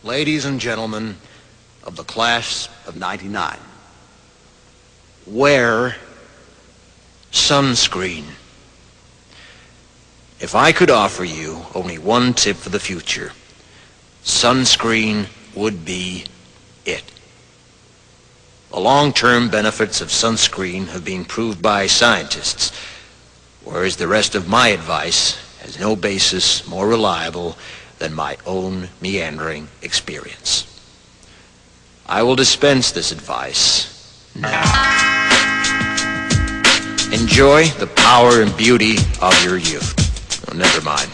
Ladies and gentlemen of the class of '99, wear sunscreen. If I could offer you only one tip for the future, sunscreen would be it. The long-term benefits of sunscreen have been proved by scientists, whereas the rest of my advice has no basis more reliable than my own meandering experience. I will dispense this advice now. Enjoy the power and beauty of your youth. Oh, never mind.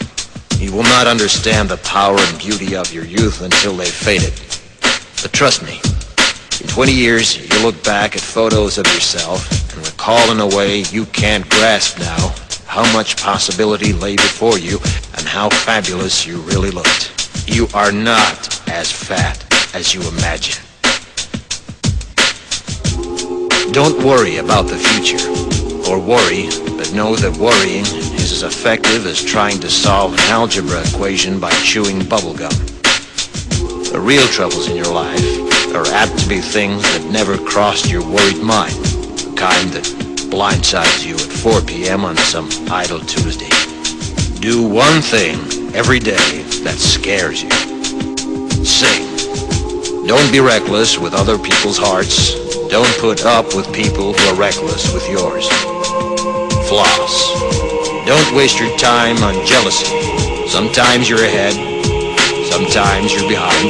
You will not understand the power and beauty of your youth until they've faded. But trust me, in 20 years, you'll look back at photos of yourself and recall in a way you can't grasp now how much possibility lay before you and how fabulous you really looked. You are not as fat as you imagine. Don't worry about the future, or worry, but know that worrying is as effective as trying to solve an algebra equation by chewing bubblegum. The real troubles in your life are apt to be things that never crossed your worried mind, the kind that blindsides you at 4 p.m. on some idle Tuesday. Do one thing every day that scares you. Sing. Don't be reckless with other people's hearts. Don't put up with people who are reckless with yours. Floss. Don't waste your time on jealousy. Sometimes you're ahead, sometimes you're behind.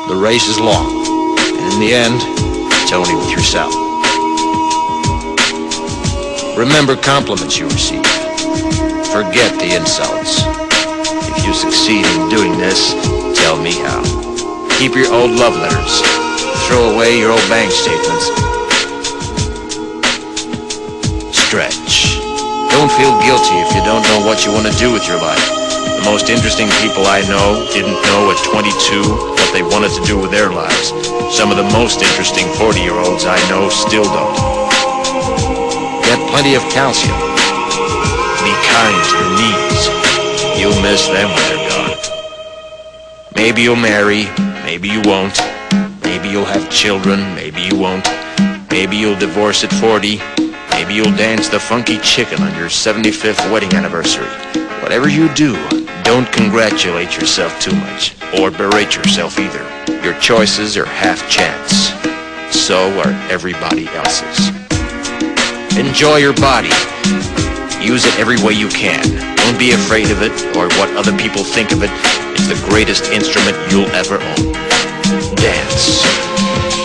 The race is long, and in the end, it's only with yourself. Remember compliments you receive. Forget the insults. If you succeed in doing this, tell me how. Keep your old love letters. Throw away your old bank statements. Stretch. Don't feel guilty if you don't know what you want to do with your life. The most interesting people I know didn't know at 22 what they wanted to do with their lives. Some of the most interesting 40-year-olds I know still don't. Get plenty of calcium. Be kind to your knees. You'll miss them when they're gone. Maybe you'll marry, maybe you won't. Maybe you'll have children, maybe you won't. Maybe you'll divorce at 40. Maybe you'll dance the funky chicken on your 75th wedding anniversary. Whatever you do, don't congratulate yourself too much, or berate yourself either. Your choices are half chance. So are everybody else's. Enjoy your body. Use it every way you can. Don't be afraid of it or what other people think of it. It's the greatest instrument you'll ever own. Dance.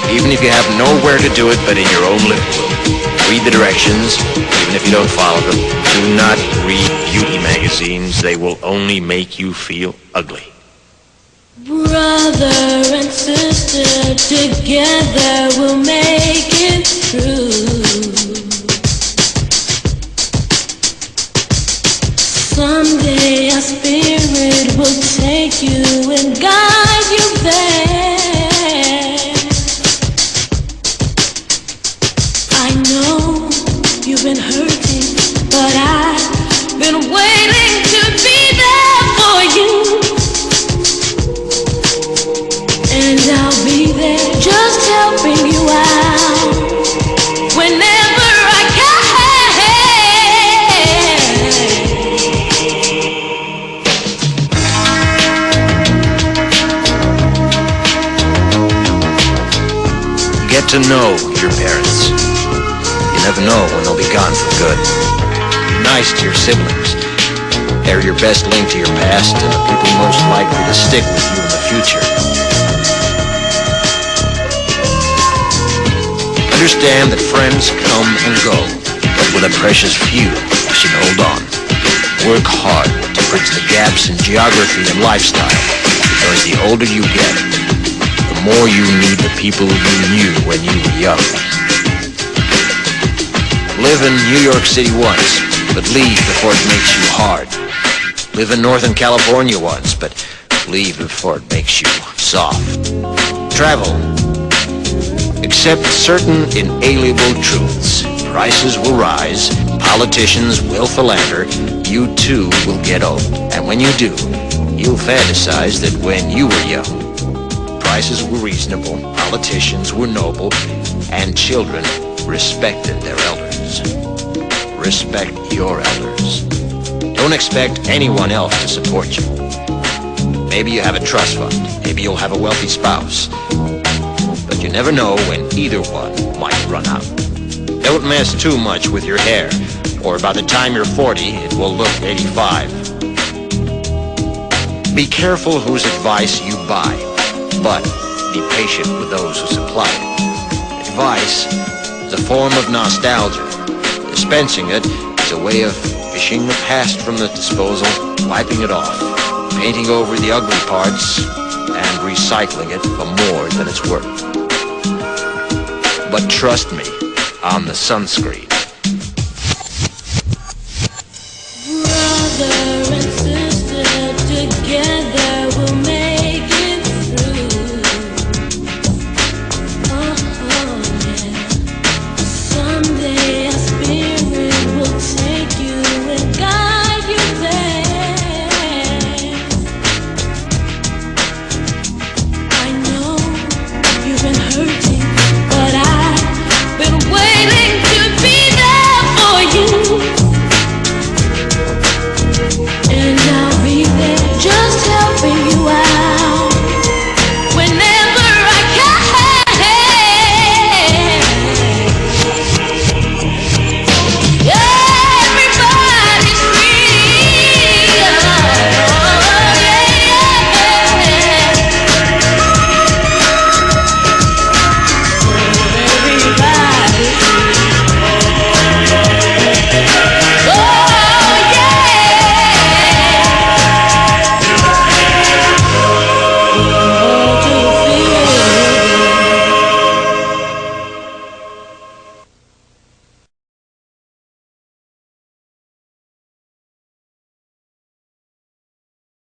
Even if you have nowhere to do it but in your own living room. Read the directions, even if you don't follow them. Do not read beauty magazines. They will only make you feel ugly. Brother and sister, together we'll make it through. Someday our spirit will take you and guide you there. I know you've been hurting, but I've been waiting to be there for you. And I'll be there just helping you out whenever I can. Get to know your parents. You never know when they'll be gone for good. Be nice to your siblings. They're your best link to your past and the people most likely to stick with you in the future. Understand that friends come and go, but with a precious few, you should hold on. Work hard to bridge the gaps in geography and lifestyle, because the older you get, the more you need the people you knew when you were young. Live in New York City once, but leave before it makes you hard. Live in Northern California once, but leave before it makes you soft. Travel. Accept certain inalienable truths. Prices will rise, politicians will philander, you too will get old. And when you do, you'll fantasize that when you were young, prices were reasonable, politicians were noble, and children respected their elders. Respect your elders. Don't expect anyone else to support you. Maybe you have a trust fund. Maybe you'll have a wealthy spouse. But you never know when either one might run out. Don't mess too much with your hair, or by the time you're 40, it will look 85. Be careful whose advice you buy, but be patient with those who supply it. Advice is a form of nostalgia. Dispensing it is a way of fishing the past from the disposal, wiping it off, painting over the ugly parts, and recycling it for more than it's worth. But trust me on the sunscreen.